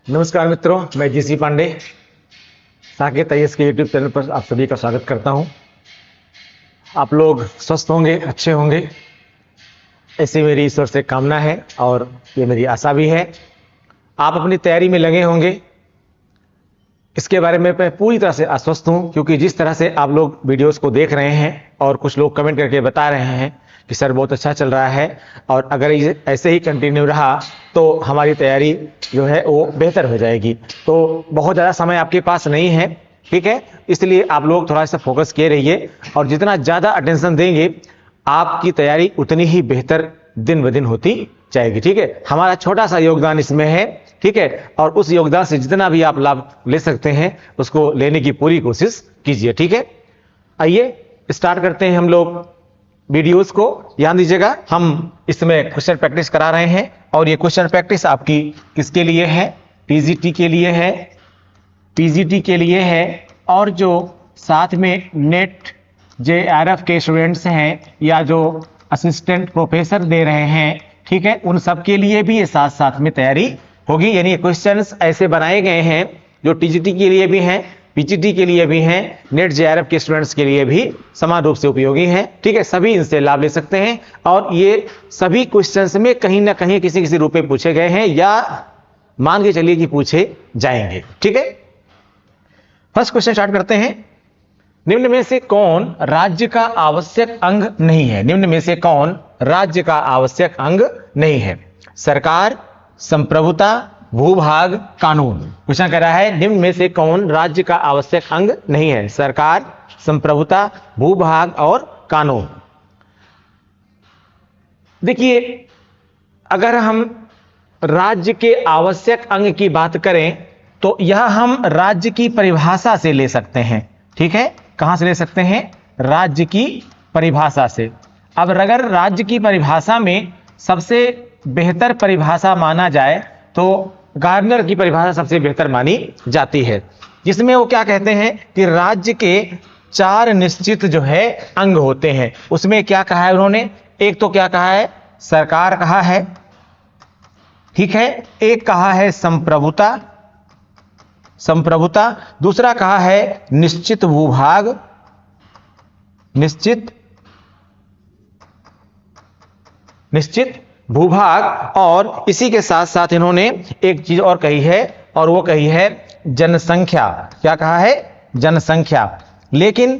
नमस्कार मित्रों, मैं जीसी पांडे साकेत आईएएस के यूट्यूब चैनल पर आप सभी का स्वागत करता हूं। आप लोग स्वस्थ होंगे, अच्छे होंगे, ऐसी मेरी ईश्वर से कामना है और ये मेरी आशा भी है। आप अपनी तैयारी में लगे होंगे, इसके बारे में मैं पूरी तरह से आश्वस्त हूं, क्योंकि जिस तरह से आप लोग वीडियोस को देख रहे हैं और कुछ लोग कमेंट करके बता रहे हैं कि सर बहुत अच्छा चल रहा है और अगर ये ऐसे ही कंटिन्यू रहा तो हमारी तैयारी जो है वो बेहतर हो जाएगी। तो बहुत ज़्यादा समय आपके पास नहीं है, ठीक है, इसलिए आप लोग थोड़ा सा फोकस किए रहिए और जितना ज़्यादा अटेंशन देंगे आपकी तैयारी उतनी ही बेहतर दिन ब दिन होती जाएगी। ठीक है, हमारा छोटा सा योगदान इसमें है, ठीक है, और उस योगदान से जितना भी आप लाभ ले सकते हैं उसको लेने की पूरी कोशिश कीजिए। ठीक है, आइए स्टार्ट करते हैं हम लोग वीडियोस को। ध्यान दीजिएगा, हम इसमें क्वेश्चन प्रैक्टिस करा रहे हैं और ये क्वेश्चन प्रैक्टिस आपकी किसके लिए है? टीजीटी के लिए है, पीजीटी के लिए है और जो साथ में नेट जेआरएफ के स्टूडेंट्स हैं या जो असिस्टेंट प्रोफेसर दे रहे हैं, ठीक है, उन सब के लिए भी ये साथ साथ में तैयारी होगी। यानी क्वेश्चंस ऐसे बनाए गए हैं जो टीजीटी के लिए भी हैं, पीजीटी के लिए भी हैं, नेट जेआरएफ के स्टूडेंट्स के लिए भी समान रूप से उपयोगी हैं। ठीक है, सभी इनसे लाभ ले सकते हैं और ये सभी क्वेश्चंस में कहीं ना कहीं किसी किसी रूप में पूछे गए हैं या मान के चलिए कि पूछे जाएंगे। ठीक है, फर्स्ट क्वेश्चन स्टार्ट करते हैं। निम्न में से कौन राज्य का आवश्यक अंग नहीं है? निम्न में से कौन राज्य का आवश्यक अंग नहीं है? सरकार, संप्रभुता, भूभाग, कानून। क्वेश्चन कह रहा है निम्न में से कौन राज्य का आवश्यक अंग नहीं है? सरकार, संप्रभुता, भूभाग और कानून। देखिए, अगर हम राज्य के आवश्यक अंग की बात करें तो यह हम राज्य की परिभाषा से ले सकते हैं। ठीक है, कहां से ले सकते हैं? राज्य की परिभाषा से। अब अगर राज्य की परिभाषा में सबसे बेहतर परिभाषा माना जाए तो गार्नर की परिभाषा सबसे बेहतर मानी जाती है, जिसमें वो क्या कहते हैं कि राज्य के 4 निश्चित जो है अंग होते हैं। उसमें क्या कहा है उन्होंने? एक तो क्या कहा है? सरकार कहा है, ठीक है, एक कहा है संप्रभुता, दूसरा कहा है निश्चित भूभाग, निश्चित भूभाग और इसी के साथ साथ इन्होंने एक चीज और कही है और वो कही है जनसंख्या। क्या कहा है? जनसंख्या। लेकिन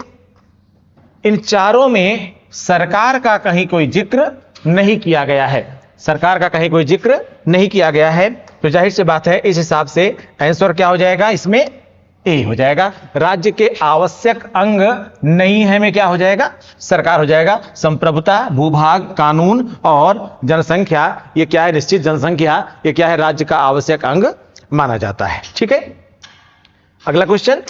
इन चारों में सरकार का कहीं कोई जिक्र नहीं किया गया है, सरकार का कहीं कोई जिक्र नहीं किया गया है। तो जाहिर सी बात है इस हिसाब से आंसर क्या हो जाएगा? इसमें ए हो जाएगा। राज्य के आवश्यक अंग नहीं है में क्या हो जाएगा? सरकार हो जाएगा। संप्रभुता, भूभाग, कानून और जनसंख्या, ये क्या है? निश्चित जनसंख्या, ये क्या है? राज्य का आवश्यक अंग माना जाता है। ठीक है, अगला क्वेश्चन,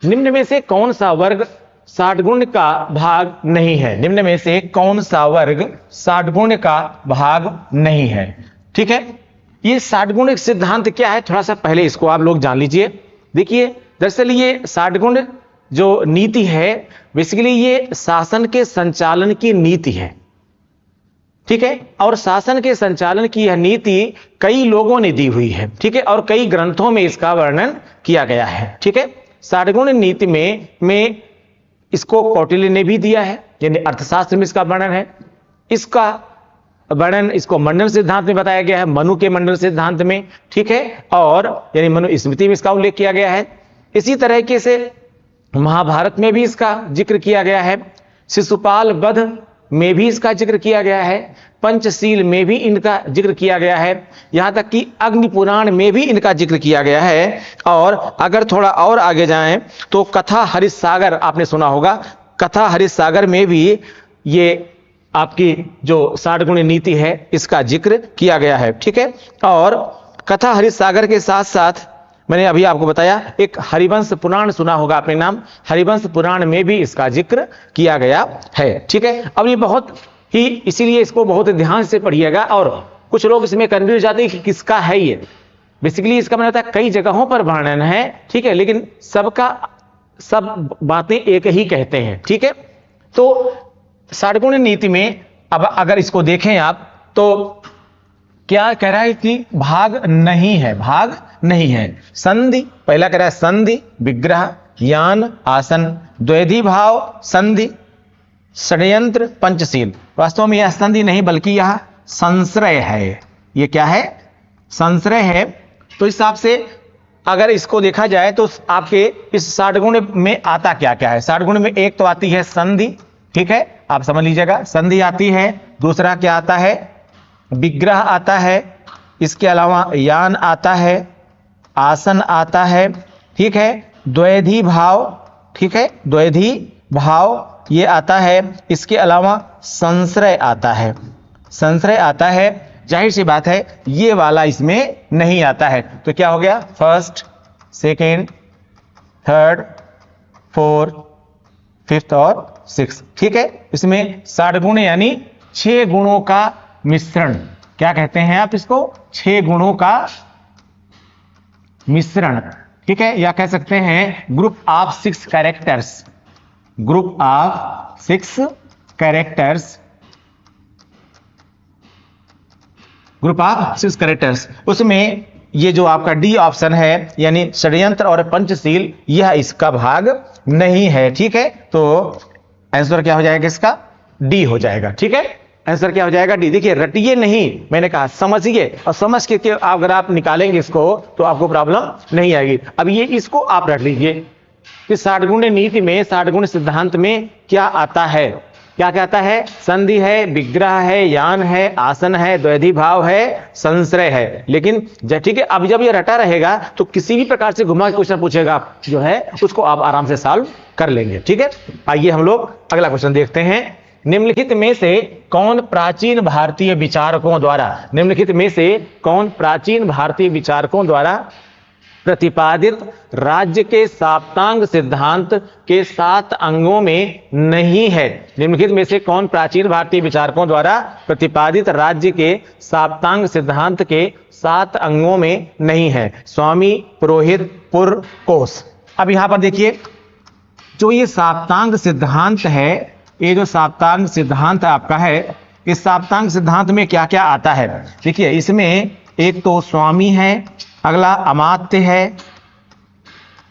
निम्न में से कौन सा वर्ग 60 गुण का भाग नहीं है? निम्न में से कौन सा वर्ग 60 गुण का भाग नहीं है? ठीक है, ये 60 गुण सिद्धांत क्या है, थोड़ा सा पहले इसको आप लोग जान लीजिए। देखिए, दरअसल ये 60 गुण जो नीति है, बेसिकली ये शासन के संचालन की नीति है। ठीक है, और शासन के संचालन की यह नीति कई लोगों ने दी हुई है, ठीक है, और कई ग्रंथों में इसका वर्णन किया गया है। ठीक है, 60 गुण नीति में इसको कौटिल्य ने भी दिया है, यानी अर्थशास्त्र में इसका वर्णन है। इसका वर्णन इसको मंडल सिद्धांत में बताया गया है, मनु के मंडल सिद्धांत में, ठीक है, और यानी मनु स्मृति में इसका उल्लेख किया गया है। इसी तरीके से महाभारत में भी इसका जिक्र किया गया है, शिशुपाल वध में भी इसका जिक्र किया गया है, पंचशील में भी इनका जिक्र किया गया है, यहां तक कि अग्नि पुराण में भी इनका जिक्र किया गया है। और अगर थोड़ा और आगे जाएं तो कथा हरित सागर आपने सुना होगा, कथा हरित सागर में भी ये आपकी जो 60 गुण नीति है इसका जिक्र किया गया है। ठीक है, और कथा हरित सागर के साथ साथ मैंने अभी आपको बताया एक हरिवंश पुराण सुना होगा आपने नाम, हरिवंश पुराण में भी इसका जिक्र किया गया है। ठीक है, अब ये बहुत ही, इसीलिए इसको बहुत ध्यान से पढ़िएगा। और कुछ लोग इसमें कंफ्यूज जाते हैं कि किसका है ये। बेसिकली इसका मतलब होता है कई जगहों पर वर्णन है, ठीक है, लेकिन सबका सब बातें एक ही कहते हैं। ठीक है, तो 60 गुण नीति में अब अगर इसको देखें आप तो क्या कह रहा है कि भाग नहीं है, भाग नहीं है। संधि, पहला कह रहा है संधि, विग्रह, यान, आसन, द्वैधी भाव, संधि, षड्यंत्र, पंचशील। वास्तव में यह संधि नहीं बल्कि यह संश्रय है। ये क्या है? संश्रय है। तो इस हिसाब से अगर इसको देखा जाए तो आपके इस 60 गुण में आता क्या क्या है? 60 गुण में एक तो आती है संधि, ठीक है, आप समझ लीजिएगा, संधि आती है। दूसरा क्या आता है? विग्रह आता है। इसके अलावा यान आता है, आसन आता है, ठीक है, द्वैधी भाव, ठीक है, द्वैधी भाव ये आता है। इसके अलावा संश्रय आता है, संश्रय आता है। जाहिर सी बात है ये वाला इसमें नहीं आता है। तो क्या हो गया? First, second, third, fourth, fifth और सिक्स, ठीक है। इसमें 60 गुण यानी 6 गुणों का मिश्रण, क्या कहते हैं आप इसको? 6 गुणों का मिश्रण, ठीक है, या कह सकते हैं group of 6 characters, group of 6 characters, group of 6 characters. उसमें ये जो आपका डी ऑप्शन है यानी षड्यंत्र और पंचशील, यह इसका भाग नहीं है, ठीक है। तो आंसर क्या हो जाएगा इसका? डी हो जाएगा, ठीक है। आंसर क्या हो जाएगा? डी। देखिए रटिए नहीं, मैंने कहा समझिए, और समझ के अगर आप निकालेंगे इसको तो आपको प्रॉब्लम नहीं आएगी। अब ये इसको आप रट लीजिए कि 60 गुण नीति में, 60 गुण सिद्धांत में क्या आता है? क्या कहता है? संधि है, विग्रह है, यान है, आसन है, द्वैधी भाव है, संश्रय है। लेकिन ठीक है, अब जब ये रटा रहेगा तो किसी भी प्रकार से घुमा के क्वेश्चन पूछेगा जो है उसको आप आराम से सॉल्व कर लेंगे, ठीक है। आइए हम लोग अगला क्वेश्चन देखते हैं। निम्नलिखित में से कौन प्राचीन भारतीय विचारकों द्वारा, निम्नलिखित में से कौन प्राचीन भारतीय विचारकों द्वारा प्रतिपादित राज्य के साप्तांग सिद्धांत के 7 अंगों में नहीं है? निम्नलिखित में से कौन प्राचीन भारतीय विचारकों द्वारा प्रतिपादित राज्य के साप्तांग सिद्धांत के 7 अंगों में नहीं है? स्वामी, पुरोहित, पुर, कोश। अब यहां पर देखिए जो ये साप्तांग सिद्धांत है, ये जो साप्तांग सिद्धांत आपका है, इस साप्तांग सिद्धांत में क्या क्या आता है? देखिए इसमें एक तो स्वामी है, अगला अमात्य है,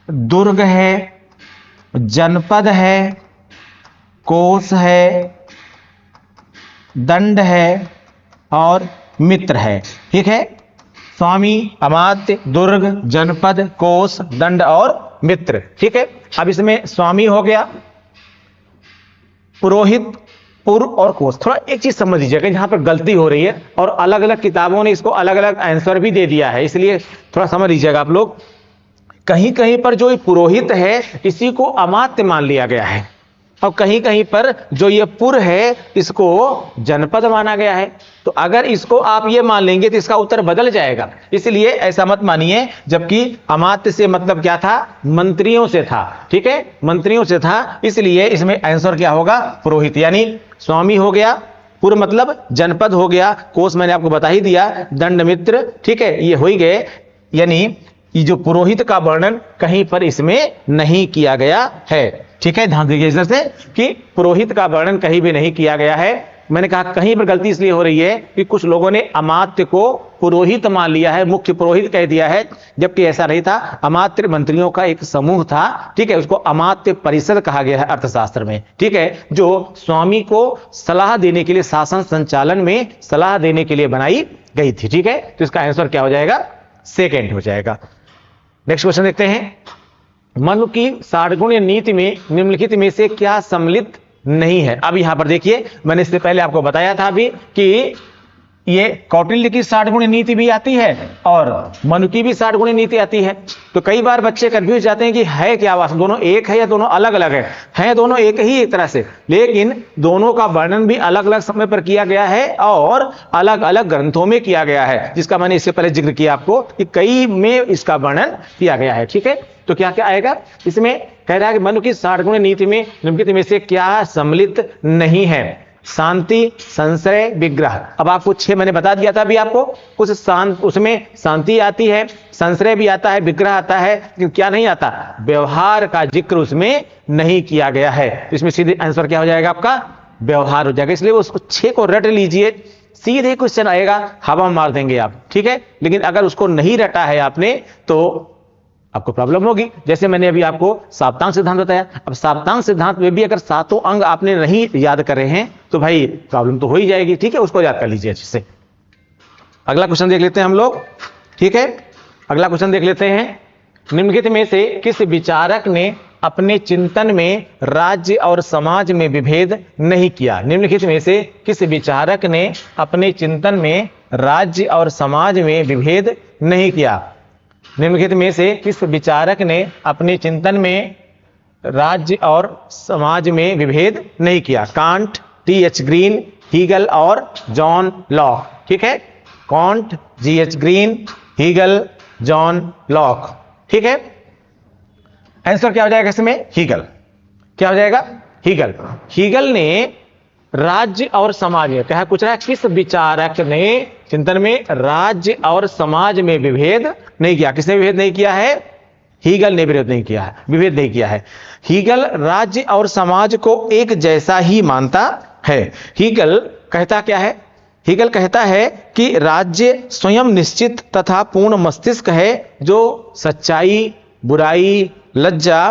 दुर्ग है, जनपद है, कोश है, दंड है और मित्र है, ठीक है। स्वामी, अमात्य, दुर्ग, जनपद, कोश, दंड और मित्र, ठीक है। अब इसमें स्वामी हो गया, पुरोहित, पुर और कोश। थोड़ा एक चीज समझ लीजिएगा, जहां पर गलती हो रही है और अलग अलग किताबों ने इसको अलग अलग आंसर भी दे दिया है, इसलिए थोड़ा समझ लीजिएगा आप लोग। कहीं कहीं पर जो पुरोहित है इसी को अमात्य मान लिया गया है, और कहीं कहीं पर जो ये पुर है इसको जनपद माना गया है। तो अगर इसको आप ये मान लेंगे तो इसका उत्तर बदल जाएगा, इसलिए ऐसा मत मानिए। जबकि अमात्य से मतलब क्या था? मंत्रियों से था, ठीक है, मंत्रियों से था। इसलिए इसमें आंसर क्या होगा? पुरोहित। यानी स्वामी हो गया, पुर मतलब जनपद हो गया, कोश मैंने आपको बता ही दिया, दंड, मित्र, ठीक है, ये हो ही गए। यानी ये जो पुरोहित का वर्णन कहीं पर इसमें नहीं किया गया है, ठीक है। ध्यान दीजिए इस से कि पुरोहित का वर्णन कहीं भी नहीं किया गया है। मैंने कहा कहीं पर गलती इसलिए हो रही है कि कुछ लोगों ने अमात्य को पुरोहित मान लिया है, मुख्य पुरोहित कह दिया है, जबकि ऐसा नहीं था। अमात्य मंत्रियों का एक समूह था, ठीक है, उसको अमात्य परिषद कहा गया है अर्थशास्त्र में, ठीक है, जो स्वामी को सलाह देने के लिए, शासन संचालन में सलाह देने के लिए बनाई गई थी, ठीक है। तो इसका आंसर क्या हो जाएगा? सेकेंड हो जाएगा। नेक्स्ट क्वेश्चन देखते हैं। मनु की 60 गुण नीति में निम्नलिखित में से क्या सम्मिलित नहीं है? अब यहां पर देखिए, मैंने इससे पहले आपको बताया था अभी कि ये कौटिल्य की 60 गुण नीति भी आती है और मनु की भी 60 गुण नीति आती है। तो कई बार बच्चे कंफ्यूज जाते हैं कि है क्या, वास्तव दोनों एक है या दोनों अलग अलग है? हैं दोनों एक ही एक तरह से, लेकिन दोनों का वर्णन भी अलग अलग समय पर किया गया है और अलग अलग ग्रंथों में किया गया है, जिसका मैंने इससे पहले जिक्र किया आपको कि कई में इसका वर्णन किया गया है, ठीक है। तो क्या क्या आएगा इसमें? कह रहा है कि मनु की 60 गुण नीति में निम्नलिखित में से क्या सम्मिलित नहीं है? शांति, संश्रय, विग्रह। अब आपको 6 मैंने बता दिया था अभी आपको, कुछ शांत, उसमें शांति आती है, संश्रय भी आता है, विग्रह आता है, लेकिन क्या नहीं आता? व्यवहार का जिक्र उसमें नहीं किया गया है। इसमें सीधे आंसर क्या हो जाएगा आपका? व्यवहार हो जाएगा। इसलिए उसको 6 को रट लीजिए, सीधे क्वेश्चन आएगा, हवा में मार देंगे आप, ठीक है। लेकिन अगर उसको नहीं रटा है आपने तो आपको प्रॉब्लम होगी। जैसे मैंने अभी आपको साप्तांग सिद्धांत बताया, अब साप्तांग सिद्धांत में भी अगर सातों अंग आपने नहीं याद करे हैं तो भाई प्रॉब्लम तो हो ही जाएगी, ठीक है। उसको याद कर लीजिए अच्छे से। अगला क्वेश्चन देख लेते हैं हम लोग, ठीक है। अगला क्वेश्चन देख लेते हैं, निम्नलिखित में से किस विचारक ने अपने चिंतन में राज्य और समाज में विभेद नहीं किया। निम्नलिखित में से किस विचारक ने अपने चिंतन में राज्य और समाज में विभेद नहीं किया। निम्नलिखित में से किस विचारक ने अपने चिंतन में राज्य और समाज में विभेद नहीं किया। Kant, T H. ग्रीन, हीगल और जॉन लॉक, ठीक है। Kant, G H. Green, Hegel, John Locke, ठीक है। आंसर क्या हो जाएगा इसमें? हीगल। क्या हो जाएगा? हीगल। हीगल ने राज्य और समाज में क्या पूछ रहा है, किस विचारक ने चिंतन में राज्य और समाज में विभेद नहीं किया। किसने विभेद नहीं किया है? हीगल ने विरोध नहीं किया है, विभेद नहीं किया है। हीगल राज्य और समाज को एक जैसा ही मानता है। हीगल कहता क्या है? हीगल कहता है कि राज्य स्वयं निश्चित तथा पूर्ण मस्तिष्क है जो सच्चाई, बुराई, लज्जा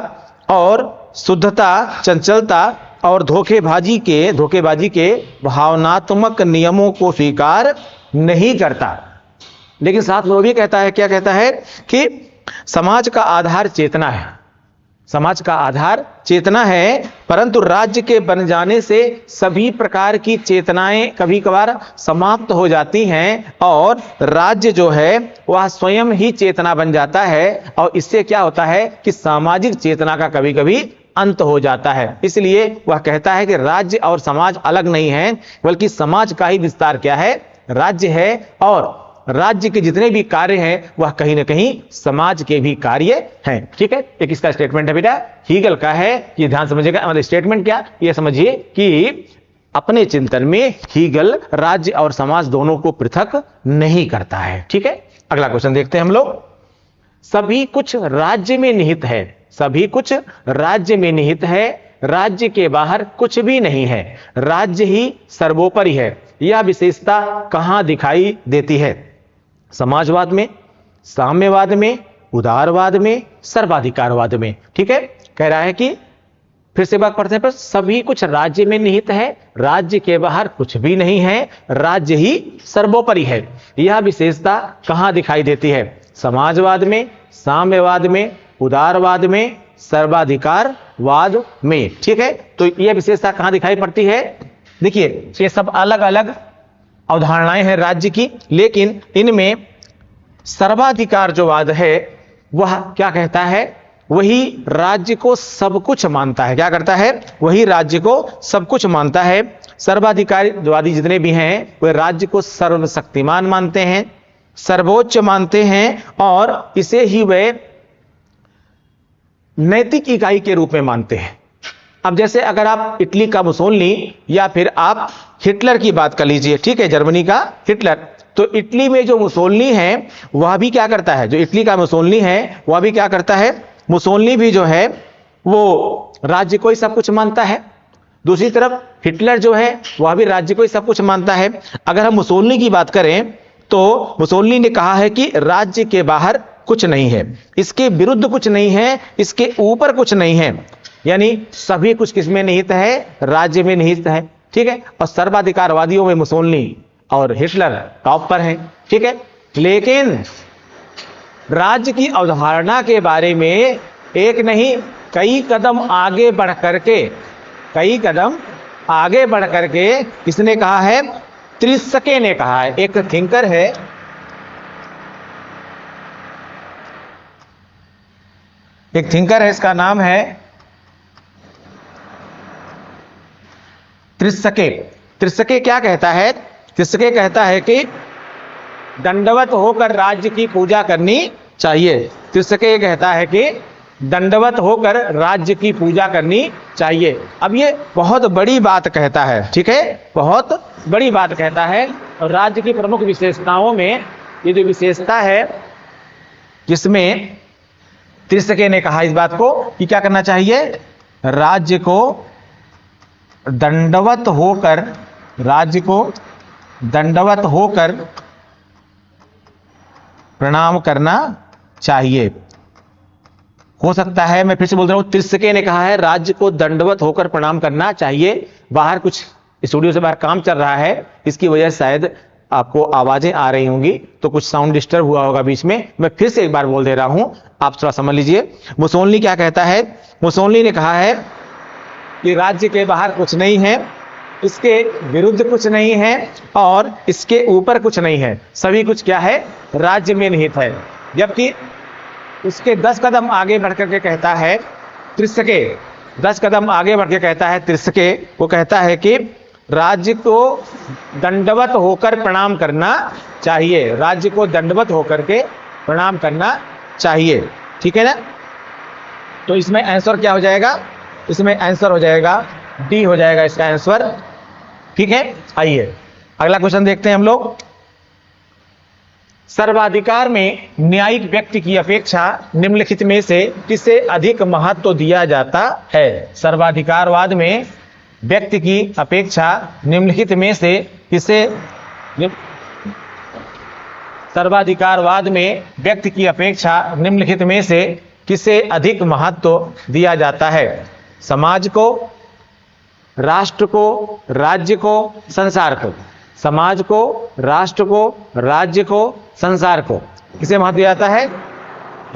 और शुद्धता, चंचलता और धोखेबाजी के भावनात्मक नियमों को स्वीकार नहीं करता। लेकिन साथ में वो भी कहता है, क्या कहता है कि समाज का आधार चेतना है, समाज का आधार चेतना है, परंतु राज्य के बन जाने से सभी प्रकार की चेतनाएं कभी कभार समाप्त हो जाती हैं और राज्य जो है वह स्वयं ही चेतना बन जाता है और इससे क्या होता है कि सामाजिक चेतना का कभी कभी अंत हो जाता है। इसलिए वह कहता है कि राज्य और समाज अलग नहीं है, बल्कि समाज का ही विस्तार क्या है? राज्य है, और राज्य के जितने भी कार्य हैं वह कहीं ना कहीं समाज के भी कार्य हैं, ठीक है। एक इसका स्टेटमेंट है बेटा, हीगल का है, ये ध्यान समझिएगा। मतलब स्टेटमेंट क्या, ये समझिए कि अपने चिंतन में हीगल राज्य और समाज दोनों को पृथक नहीं करता है, ठीक है। अगला क्वेश्चन देखते हैं हम लोग। सभी कुछ राज्य में निहित है, सभी कुछ राज्य में निहित है, राज्य के बाहर कुछ भी नहीं है, राज्य ही सर्वोपरि है। यह विशेषता कहां दिखाई देती है? समाजवाद में, साम्यवाद में, उदारवाद में, सर्वाधिकारवाद में, ठीक है। कह रहा है कि फिर से बात पढ़ते हैं, पर सभी कुछ राज्य में निहित है, राज्य के बाहर कुछ भी नहीं है, राज्य ही सर्वोपरि है। यह विशेषता कहां दिखाई देती है? समाजवाद में, साम्यवाद में, उदारवाद में, सर्वाधिकारवाद में, ठीक है। तो यह विशेषता कहां दिखाई पड़ती है? देखिए, ये सब अलग अलग अवधारणाएं हैं राज्य की, लेकिन इनमें सर्वाधिकार जो वाद है वह क्या कहता है? वही राज्य को सब कुछ मानता है। क्या करता है? वही राज्य को सब कुछ मानता है। सर्वाधिकारवादी जितने भी हैं वे राज्य को सर्वशक्तिमान मानते हैं, सर्वोच्च मानते हैं, और इसे ही वे नैतिक इकाई के रूप में मानते हैं। अब जैसे अगर आप इटली का मुसोलिनी या फिर आप हिटलर की बात कर लीजिए, ठीक है, जर्मनी का हिटलर, तो इटली में जो मुसोलिनी है वह भी क्या करता है? जो इटली का मुसोलिनी है वह भी क्या करता है? मुसोलिनी भी जो है वो राज्य को ही सब कुछ मानता है। दूसरी तरफ हिटलर जो है वह भी राज्य को ही सब कुछ मानता है। अगर हम मुसोलिनी की बात करें तो मुसोलिनी ने कहा है कि राज्य के बाहर कुछ नहीं है, इसके विरुद्ध कुछ नहीं है, इसके ऊपर कुछ नहीं है, यानी सभी कुछ किसमें निहित है? राज्य में निहित है, ठीक है। और सर्वाधिकारवादियों में मुसोलिनी और हिटलर टॉप पर हैं, ठीक है। लेकिन राज्य की अवधारणा के बारे में एक नहीं कई कदम आगे बढ़ करके, कई कदम आगे बढ़ करके किसने कहा है? त्रिस्के ने कहा है। एक थिंकर है, एक थिंकर है, इसका नाम है त्रिस्के। त्रिस्के क्या कहता है? त्रिस्के कहता है कि दंडवत होकर राज्य की पूजा करनी चाहिए। त्रिस्के कहता है कि दंडवत होकर राज्य की पूजा करनी चाहिए। अब ये बहुत बड़ी बात कहता है, ठीक है, बहुत बड़ी बात कहता है। और राज्य की प्रमुख विशेषताओं में ये जो विशेषता है जिसमें त्रिस्के ने कहा इस बात को कि क्या करना चाहिए? राज्य को दंडवत होकर, राज्य को दंडवत होकर प्रणाम करना चाहिए। हो सकता है, मैं फिर से बोल रहा हूं, त्रिसके ने कहा है राज्य को दंडवत होकर प्रणाम करना चाहिए। बाहर कुछ स्टूडियो से बाहर काम चल रहा है, इसकी वजह से शायद आपको आवाजें आ रही होंगी, तो कुछ साउंड डिस्टर्ब हुआ होगा बीच में। मैं फिर से एक बार बोल दे रहा हूं, आप थोड़ा समझ लीजिए। मुसोलिनी क्या कहता है? मुसोलिनी ने कहा है कि राज्य के बाहर कुछ नहीं है, इसके विरुद्ध कुछ नहीं है और इसके ऊपर कुछ नहीं है, सभी कुछ क्या है? राज्य में निहित है। जबकि उसके 10 कदम आगे बढ़कर के कहता है त्रिसके, 10 कदम आगे बढ़ के कहता है त्रिसके, वो कहता है कि राज्य को दंडवत होकर प्रणाम करना चाहिए, राज्य को दंडवत होकर के प्रणाम करना चाहिए। ठीक है ना? तो इसमें आंसर क्या हो जाएगा? इसमें आंसर हो जाएगा डी हो जाएगा इसका आंसर। ठीक है, आइए अगला क्वेश्चन देखते हैं हम लोग। सर्वाधिकार में न्यायिक व्यक्ति की अपेक्षा निम्नलिखित में से किसे अधिक महत्व दिया जाता है? सर्वाधिकारवाद में व्यक्ति की अपेक्षा निम्नलिखित में से किसे सर्वाधिकारवाद में व्यक्ति की अपेक्षा निम्नलिखित में से किसे अधिक महत्व दिया जाता है? समाज को, राष्ट्र को, राज्य को, संसार को? समाज को, राष्ट्र को, राज्य को, संसार को किसे महत्व दिया जाता है?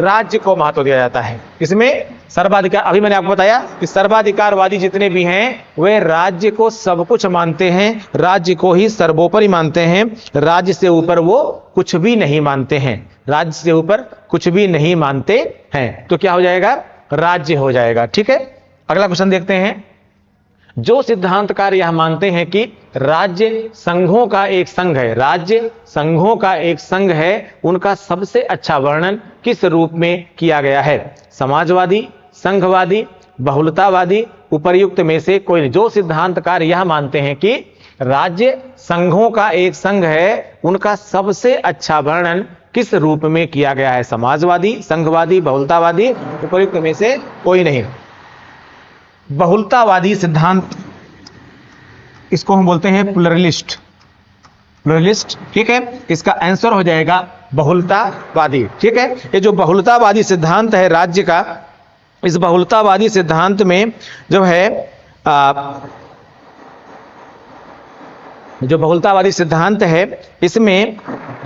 राज्य को महत्व दिया जाता है। इसमें सर्वाधिकार, अभी मैंने आपको बताया कि सर्वाधिकारवादी जितने भी हैं वे राज्य को सब कुछ मानते हैं, राज्य को ही सर्वोपरि मानते हैं, राज्य से ऊपर वो कुछ भी नहीं मानते हैं, राज्य से ऊपर कुछ भी नहीं मानते हैं। तो क्या हो जाएगा? राज्य हो जाएगा। ठीक है, अगला क्वेश्चन देखते हैं। जो सिद्धांतकार यह मानते हैं कि राज्य संघों का एक संघ है, राज्य संघों का एक संघ है, उनका सबसे अच्छा वर्णन किस रूप में किया गया है? समाजवादी, संघवादी, बहुलतावादी, उपर्युक्त में से कोई? जो सिद्धांतकार यह मानते हैं कि राज्य संघों का एक संघ है, उनका सबसे अच्छा वर्णन किस रूप में किया गया है? समाजवादी, संघवादी, बहुलतावादी, उपर्युक्त में से कोई नहीं। बहुलतावादी सिद्धांत, इसको हम बोलते हैं प्लुरलिस्ट, प्लुरलिस्ट। ठीक है, इसका आंसर हो जाएगा बहुलतावादी। ठीक है, ये जो बहुलतावादी सिद्धांत है राज्य का, इस बहुलतावादी सिद्धांत में जो है जो बहुलतावादी सिद्धांत है, इसमें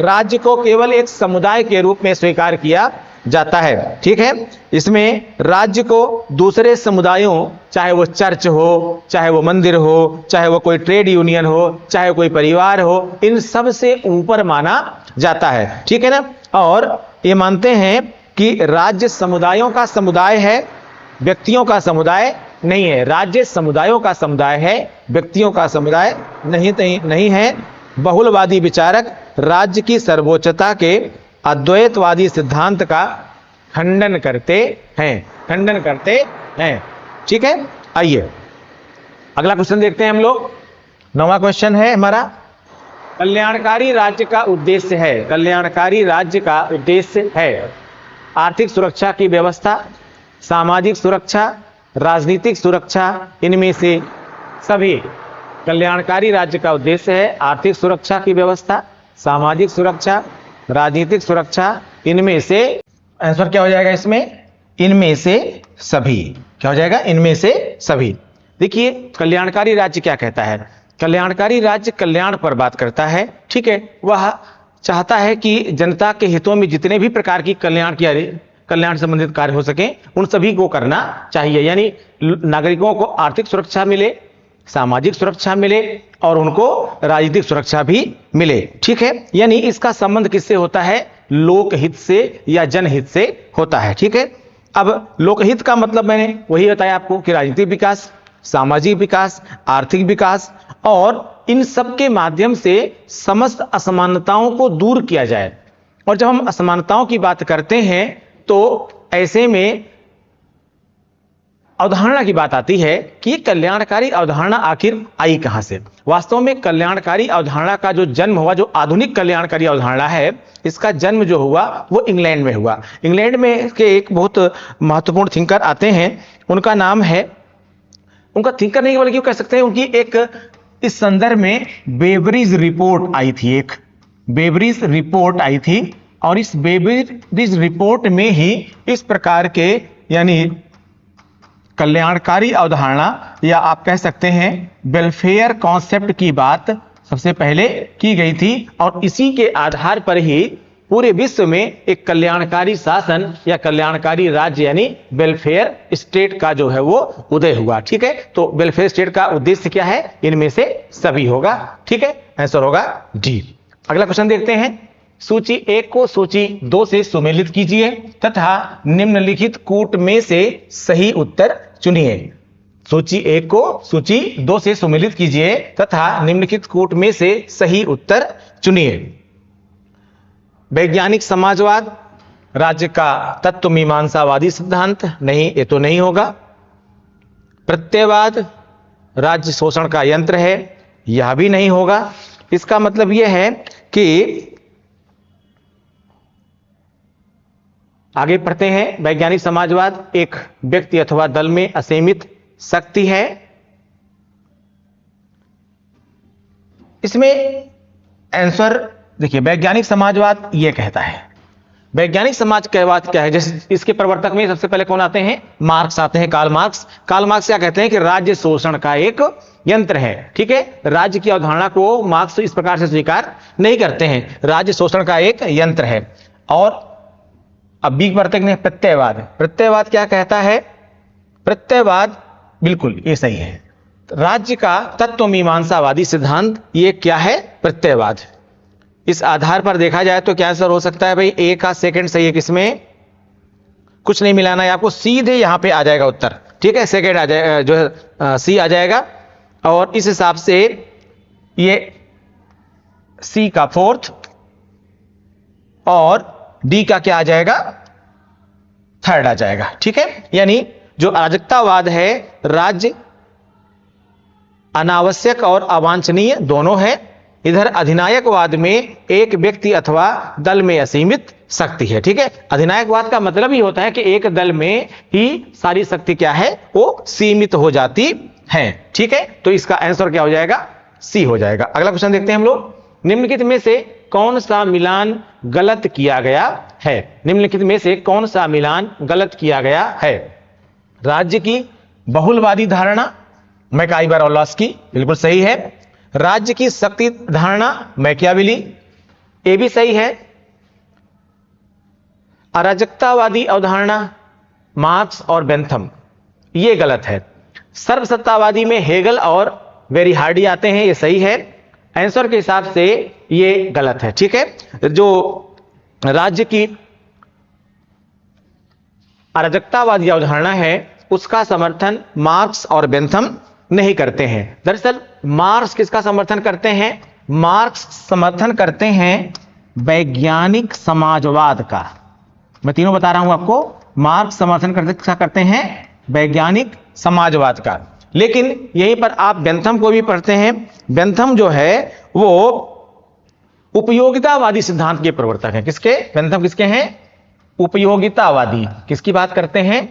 राज्य को केवल एक समुदाय के रूप में स्वीकार किया जाता है। ठीक है, इसमें राज्य को दूसरे समुदायों, चाहे वो चर्च हो, चाहे वो मंदिर हो, चाहे वो कोई ट्रेड यूनियन हो, चाहे कोई परिवार हो, इन सब से ऊपर माना जाता है। ठीक है ना? और ये मानते हैं कि राज्य समुदायों का समुदाय है, व्यक्तियों का समुदाय नहीं है। राज्य समुदायों का समुदाय है, व्यक्तियों का समुदाय नहीं है। बहुलवादी विचारक राज्य की सर्वोच्चता के अद्वैतवादी सिद्धांत का खंडन करते हैं। ठीक है, आइए अगला क्वेश्चन देखते हैं हम लोग। 9वां क्वेश्चन है हमारा, कल्याणकारी राज्य का उद्देश्य है। कल्याणकारी राज्य का उद्देश्य है आर्थिक सुरक्षा की व्यवस्था, सामाजिक सुरक्षा, राजनीतिक सुरक्षा, इनमें से सभी। कल्याणकारी राज्य का उद्देश्य है आर्थिक सुरक्षा की व्यवस्था, सामाजिक सुरक्षा, राजनीतिक सुरक्षा, इनमें से। आंसर क्या हो जाएगा इसमें? इनमें से सभी। क्या हो जाएगा? इनमें से सभी। देखिए, कल्याणकारी राज्य क्या कहता है? कल्याणकारी राज्य कल्याण पर बात करता है। ठीक है, वह चाहता है कि जनता के हितों में जितने भी प्रकार की कल्याण संबंधित कार्य हो सके, उन सभी को करना चाहिए। यानी नागरिकों को आर्थिक सुरक्षा मिले, सामाजिक सुरक्षा मिले और उनको राजनीतिक सुरक्षा भी मिले। ठीक है, यानी इसका संबंध किससे होता है? लोकहित से या जनहित से होता है। ठीक है, अब लोकहित का मतलब मैंने वही बताया आपको कि राजनीतिक विकास, सामाजिक विकास, आर्थिक विकास, और इन सब के माध्यम से समस्त असमानताओं को दूर किया जाए। और जब हम असमानताओं की बात करते हैं तो ऐसे में अवधारणा की बात आती है कि कल्याणकारी अवधारणा आखिर आई कहां से। वास्तव में कल्याणकारी अवधारणा का जो जन्म हुआ, जो आधुनिक कल्याणकारी अवधारणा है, इसका जन्म जो हुआ वो इंग्लैंड में हुआ। इंग्लैंड में के एक बहुत महत्वपूर्ण थिंकर आते हैं, उनका नाम है, उनका थिंकर नहीं बल्कि कह सकते हैं उनकी एक इस संदर्भ में बेवरीज रिपोर्ट आई थी, एक बेवरीज रिपोर्ट आई थी, और इस बेवरीज रिपोर्ट में ही इस प्रकार के यानी कल्याणकारी अवधारणा या आप कह सकते हैं वेलफेयर कॉन्सेप्ट की बात सबसे पहले की गई थी, और इसी के आधार पर ही पूरे विश्व में एक कल्याणकारी शासन या कल्याणकारी राज्य यानी वेलफेयर स्टेट का जो है वो उदय हुआ। ठीक है, तो वेलफेयर स्टेट का उद्देश्य क्या है, इनमें से सभी होगा। ठीक है, आंसर होगा डी। अगला क्वेश्चन देखते हैं, सूची 1 को सूची 2 से सुमेलित कीजिए तथा निम्नलिखित कूट में से सही उत्तर चुनिए। सूची 1 को सूची 2 से सुमेलित कीजिए तथा निम्नलिखित कूट में से सही उत्तर चुनिए। वैज्ञानिक समाजवाद, राज्य का तत्व मीमांसावादी सिद्धांत, नहीं ये तो नहीं होगा। प्रत्ययवाद, राज्य शोषण का यंत्र है, यह भी नहीं होगा। इसका मतलब यह है कि आगे पढ़ते हैं, वैज्ञानिक समाजवाद एक व्यक्ति अथवा दल में असीमित शक्ति है। इसमें आंसर देखिए, वैज्ञानिक समाजवाद यह कहता है, वैज्ञानिक समाजवाद क्या है, जैसे इसके प्रवर्तक में सबसे पहले कौन आते हैं, मार्क्स आते हैं, कार्ल मार्क्स। कार्ल मार्क्स क्या कहते हैं कि राज्य शोषण का एक यंत्र है। ठीक है, राज्य की अवधारणा को मार्क्स इस प्रकार से स्वीकार नहीं करते हैं, राज्य शोषण का एक यंत्र है। और अब बी वर्तक ने प्रत्ययवाद, प्रत्ययवाद क्या कहता है, प्रत्ययवाद बिल्कुल ये सही है, राज्य का तत्व मीमांसावादी सिद्धांत ये क्या है, प्रत्ययवाद। इस आधार पर देखा जाए तो क्या आंसर हो सकता है भाई, ए का सेकंड सही है, किसमें कुछ नहीं मिलाना है आपको, सीधे यहां पे आ जाएगा उत्तर। ठीक है, सेकंड आ जाएगा, जो है सी आ जाएगा, और इस हिसाब से ये सी का फोर्थ और डी का क्या आ जाएगा, थर्ड आ जाएगा। ठीक है, यानी जो अराजकतावाद है, राज्य अनावश्यक और अवांछनीय दोनों है। इधर अधिनायकवाद में एक व्यक्ति अथवा दल में असीमित शक्ति है। ठीक है, अधिनायकवाद का मतलब ही होता है कि एक दल में ही सारी शक्ति क्या है, वो सीमित हो जाती है। ठीक है, तो इसका आंसर क्या हो जाएगा, सी हो जाएगा। अगला क्वेश्चन देखते हैं हम लोग, निम्नलिखित में से कौन सा मिलान गलत किया गया है, निम्नलिखित में से कौन सा मिलान गलत किया गया है। राज्य की बहुलवादी धारणा, मैकाइवर और लॉस्की, बिल्कुल सही है। राज्य की शक्ति धारणा, मैकियावेली, ये भी सही है। अराजकतावादी अवधारणा, मार्क्स और बेंथम, ये गलत है। सर्वसत्तावादी में हेगल और वेरीहार्डी आते हैं, ये सही है। आंसर के हिसाब से ये गलत है। ठीक है, जो राज्य की अराजकतावादी अवधारणा है उसका समर्थन मार्क्स और बेंथम नहीं करते हैं। दरअसल मार्क्स किसका समर्थन करते हैं, मार्क्स समर्थन करते हैं वैज्ञानिक समाजवाद का। मैं तीनों बता रहा हूं आपको, मार्क्स समर्थन करते हैं वैज्ञानिक समाजवाद का। लेकिन यहीं पर आप बेंथम को भी पढ़ते हैं, बेंथम जो है वो उपयोगितावादी सिद्धांत के प्रवर्तक हैं। किसके, बेंथम किसके हैं, उपयोगितावादी। किसकी बात करते हैं,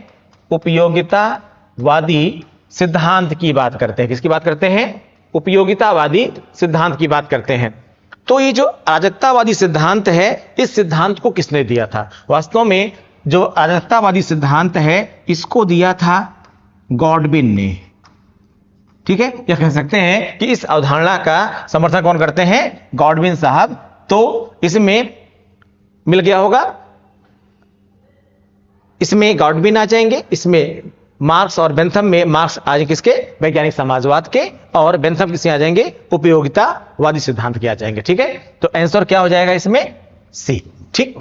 उपयोगितावादी सिद्धांत की बात करते हैं। किसकी बात करते हैं, उपयोगितावादी सिद्धांत की बात करते हैं। तो ये जो अराजकतावादी सिद्धांत है, इस सिद्धांत को किसने दिया था, वास्तव में जो अराजकतावादी सिद्धांत है इसको दिया था गॉडविन ने। ठीक है, यह कह सकते हैं कि इस अवधारणा का समर्थन कौन करते हैं, गॉडविन साहब। तो इसमें मिल गया होगा, इसमें गॉडविन आ जाएंगे, इसमें मार्क्स और बेंथम में मार्क्स आ जाएंगे किसके, वैज्ञानिक समाजवाद के, और बेंथम किसके आ जाएंगे, उपयोगितावादी सिद्धांत के आ जाएंगे। ठीक है, तो आंसर क्या हो जाएगा इसमें, सी। ठीक,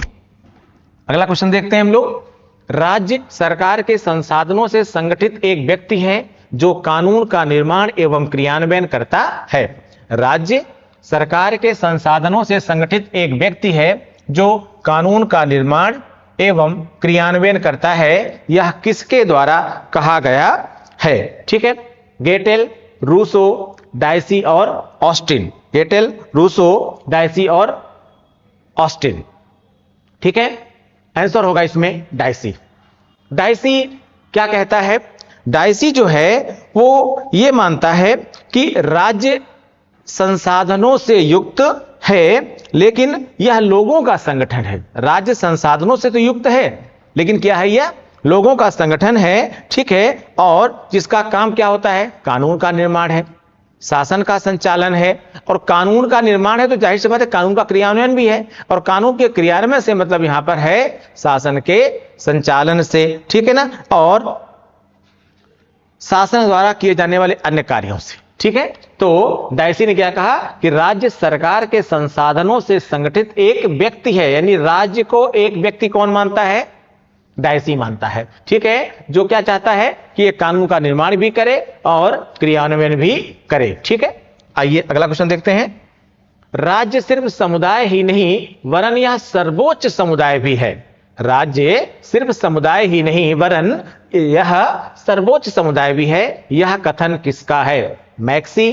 अगला क्वेश्चन देखते हैं हम लोग। राज्य सरकार के संसाधनों से संगठित एक व्यक्ति है जो कानून का निर्माण एवं क्रियान्वयन करता है। राज्य सरकार के संसाधनों से संगठित एक व्यक्ति है जो कानून का निर्माण एवं क्रियान्वयन करता है, यह किसके द्वारा कहा गया है। ठीक है, गेटेल, रूसो, डायसी और ऑस्टिन। गेटेल, रूसो, डायसी और ऑस्टिन। ठीक है, आंसर होगा इसमें डायसी। डायसी क्या कहता है, डायसी जो है वो ये मानता है कि राज्य संसाधनों से युक्त है, लेकिन यह लोगों का संगठन है। राज्य संसाधनों से तो युक्त है, लेकिन क्या है, यह लोगों का संगठन है, ठीक है। और जिसका काम क्या होता है, कानून का निर्माण है, शासन का संचालन है। और कानून का निर्माण है तो जाहिर सी बात है कानून का क्रियान्वयन भी है, और कानून के क्रियान्वयन से मतलब यहां पर है शासन के संचालन से, ठीक है ना, और शासन द्वारा किए जाने वाले अन्य कार्यों से, ठीक है। तो डायसी ने क्या कहा कि राज्य सरकार के संसाधनों से संगठित एक व्यक्ति है, यानी राज्य को एक व्यक्ति कौन मानता है, डायसी मानता है, ठीक है, जो क्या चाहता है कि एक कानून का निर्माण भी करे और क्रियान्वयन भी करे, ठीक है। आइए अगला क्वेश्चन देखते हैं। राज्य सिर्फ समुदाय ही नहीं वरन यह सर्वोच्च समुदाय भी है। राज्य सिर्फ समुदाय ही नहीं वरन यह सर्वोच्च समुदाय भी है। यह कथन किसका है? मैक्सी,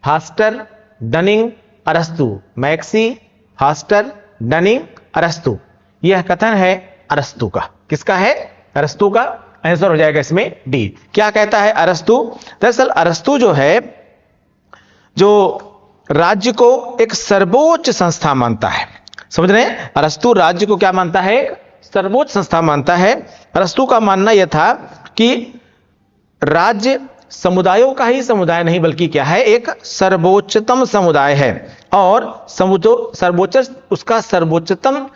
फास्टर, डनिंग, अरस्तु। मैक्सी, फास्टर, डनिंग, अरस्तु। यह कथन है अरस्तु का। किसका है? अरस्तु का। आंसर हो जाएगा इसमें डी। क्या कहता है अरस्तु? दरअसल अरस्तु जो है, जो राज्य को एक सर्वोच्च संस्था मानता है। समझ रहे हैं? अरस्तु राज्य को क्या मानता है? सर्वोच्च संस्था मानता है। अरस्तु का मानना यह था कि राज्य समुदायों का ही समुदाय नहीं बल्कि क्या है, एक सर्वोच्चतम समुदाय है। और सर्वोच्च, उसका सर्वोच्चतम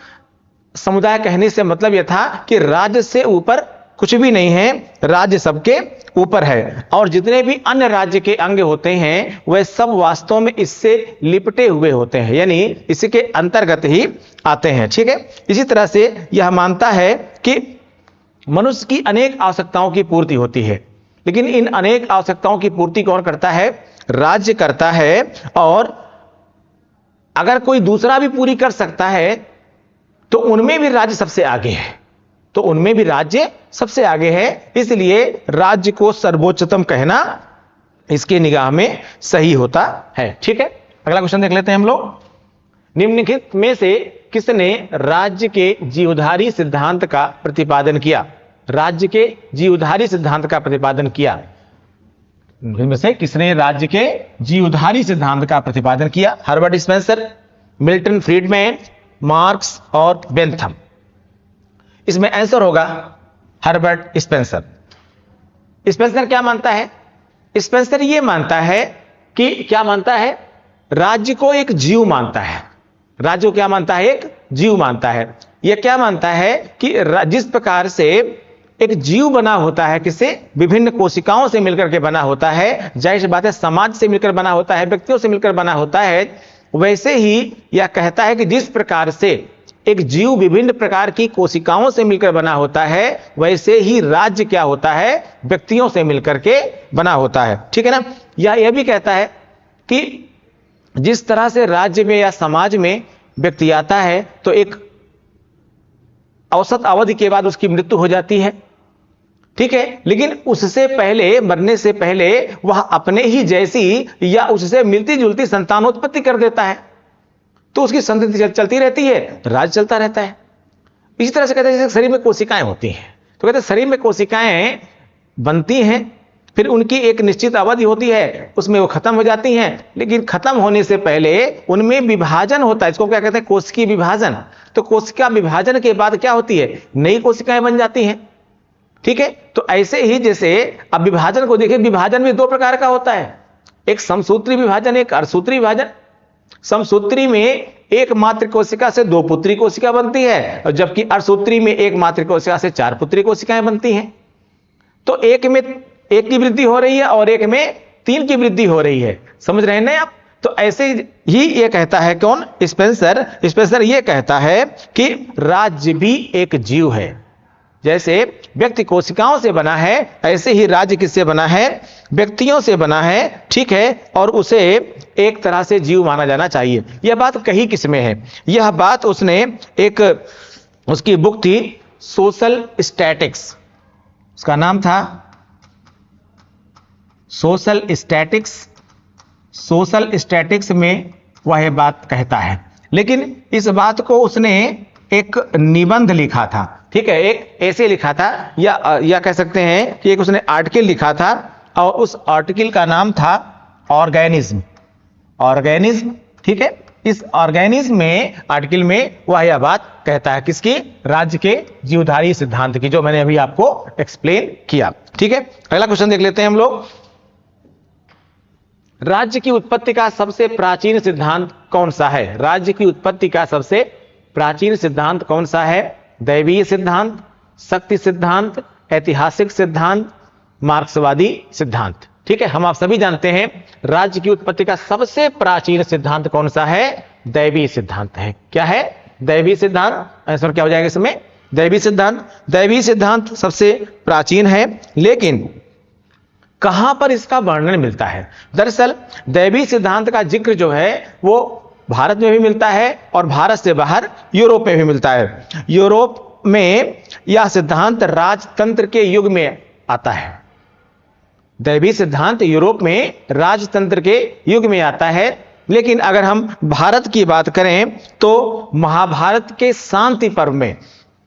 समुदाय कहने से मतलब यह था कि राज्य से ऊपर कुछ भी नहीं है, राज्य सबके ऊपर है। और जितने भी अन्य राज्य के अंग होते हैं वह सब वास्तव में इससे लिपटे हुए होते हैं, यानी इसके अंतर्गत ही आते हैं, ठीक है। इसी तरह से यह मानता है कि मनुष्य की अनेक आवश्यकताओं की पूर्ति होती है, लेकिन इन अनेक आवश्यकताओं की पूर्ति कौन करता है? राज्य करता है। और अगर कोई दूसरा भी पूरी कर सकता है तो उनमें भी राज्य सबसे आगे है, तो उनमें भी राज्य सबसे आगे है। इसलिए राज्य को सर्वोच्चतम कहना इसके निगाह में सही होता है, ठीक है। अगला क्वेश्चन देख लेते हैं हम लोग। निम्नलिखित में से किसने राज्य के जीवधारी सिद्धांत का प्रतिपादन किया? राज्य के जीवधारी सिद्धांत का प्रतिपादन किया। इनमें से किसने राज्य के जीवधारी सिद्धांत का प्रतिपादन किया? Herbert Spencer, Milton Friedman, Marx और बेंथम। इसमें आंसर होगा हर्बर्ट स्पेंसर। स्पेंसर क्या मानता है? स्पेंसर यह मानता है कि क्या मानता है? राज्य को एक जीव मानता है। राज्य को क्या मानता है? एक जीव मानता है। यह क्या मानता है कि जिस प्रकार से एक जीव बना होता है, किसे? विभिन्न कोशिकाओं से मिलकर के बना होता है, जाहिर सी बात है समाज से मिलकर बना होता है, व्यक्तियों से मिलकर बना होता है, वैसे ही यह कहता है कि जिस प्रकार से एक जीव विभिन्न प्रकार की कोशिकाओं से मिलकर बना होता है, वैसे ही राज्य क्या होता है? व्यक्तियों से मिलकर के बना होता है, ठीक है ना। यह भी कहता है कि जिस तरह से राज्य में या समाज में व्यक्ति आता है तो एक औसत अवधि के बाद उसकी मृत्यु हो जाती है, ठीक है, लेकिन उससे पहले, मरने से पहले वह अपने ही जैसी या उससे मिलती जुलती संतानोत्पत्ति कर देता है, तो उसकी संतति चलती रहती है, राज्य चलता रहता है। इसी तरह से कहते हैं जैसे शरीर में कोशिकाएं होती हैं, तो कहते हैं शरीर में कोशिकाएं बनती हैं, फिर उनकी एक निश्चित अवधि होती है, उसमें वो खत्म हो जाती हैं, लेकिन खत्म होने से पहले उनमें विभाजन होता है। इसको क्या कहते हैं? कोशिकीय विभाजन। तो कोशिका विभाजन के बाद क्या होती है? नई कोशिकाएं बन जाती हैं, ठीक है। तो ऐसे ही जैसे अब विभाजन को देखिए, विभाजन में दो प्रकार का होता है, एक समसूत्री विभाजन, एक अर्धसूत्री विभाजन। समसूत्री में एक मात्र कोशिका से दो पुत्री कोशिका बनती है, और जबकि अर्धसूत्री में एक मात्र कोशिका से चार पुत्री कोशिकाएं बनती हैं। तो एक में एक की वृद्धि हो रही है और एक में तीन की वृद्धि हो रही है। समझ रहे हैं ना आप? तो ऐसे ही ये कहता है कौन? स्पेंसर। स्पेंसर ये कहता है कि राज्य भी एक जीव है। जैसे व्यक्ति कोशिकाओं से बना है, ऐसे ही राज्य किससे बना है? व्यक्तियों से बना है, ठीक है। और उसे एक तरह से जीव माना जाना चाहिए। यह बात कही किसमें है? यह बात उसने एक, उसकी बुक थी सोशल स्टैटिक्स, उसका नाम था सोशल स्टैटिक्स। सोशल स्टैटिक्स में वह बात कहता है, लेकिन इस बात को उसने एक निबंध लिखा था, ठीक है, एक ऐसे लिखा था, या कह सकते हैं कि एक उसने आर्टिकल लिखा था, और उस आर्टिकल का नाम था ऑर्गेनिज्म। ऑर्गेनिज्म, ठीक है। इस ऑर्गेनिज्म में आर्टिकल में वह यह बात कहता है किसकी, राज्य के जीवधारी सिद्धांत की, जो मैंने अभी आपको एक्सप्लेन किया, ठीक है। अगला क्वेश्चन देख लेते हैं हम लोग। राज्य की उत्पत्ति का सबसे प्राचीन सिद्धांत कौन सा है? राज्य की उत्पत्ति का सबसे प्राचीन सिद्धांत कौन सा है? दैवीय सिद्धांत, शक्ति सिद्धांत, ऐतिहासिक सिद्धांत, मार्क्सवादी सिद्धांत, ठीक है। हम आप सभी जानते हैं राज्य की उत्पत्ति का सबसे प्राचीन सिद्धांत कौन सा है? दैवीय सिद्धांत है। क्या है? दैवीय सिद्धांत। आंसर क्या हो जाएगा इसमें? दैवीय सिद्धांत। दैवीय सिद्धांत सबसे प्राचीन है, लेकिन कहां पर इसका वर्णन मिलता है? दरअसल दैवीय सिद्धांत का जिक्र जो है वो भारत में भी मिलता है और भारत से बाहर यूरोप में भी मिलता है। यूरोप में यह सिद्धांत राजतंत्र के युग में आता है। दैवीय सिद्धांत यूरोप में राजतंत्र के युग में आता है, लेकिन अगर हम भारत की बात करें तो महाभारत के शांति पर्व में,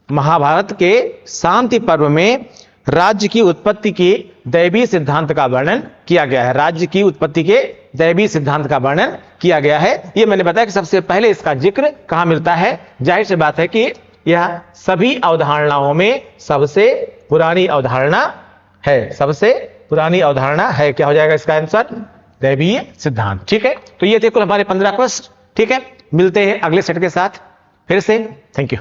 महाभारत के शांति पर्व में राज्य की उत्पत्ति की दैवीय सिद्धांत का वर्णन किया गया है। राज्य की उत्पत्ति के दैवीय सिद्धांत का वर्णन किया गया है। यह मैंने बताया कि सबसे पहले इसका जिक्र कहां मिलता है। जाहिर सी बात है कि यह सभी अवधारणाओं में सबसे पुरानी अवधारणा है, सबसे पुरानी अवधारणा है। क्या हो जाएगा इसका आंसर? दैवीय सिद्धांत, ठीक है। तो ये थे कुल हमारे 15 क्वेश्चन, ठीक है। मिलते हैं अगले सेट के साथ फिर से। Thank you.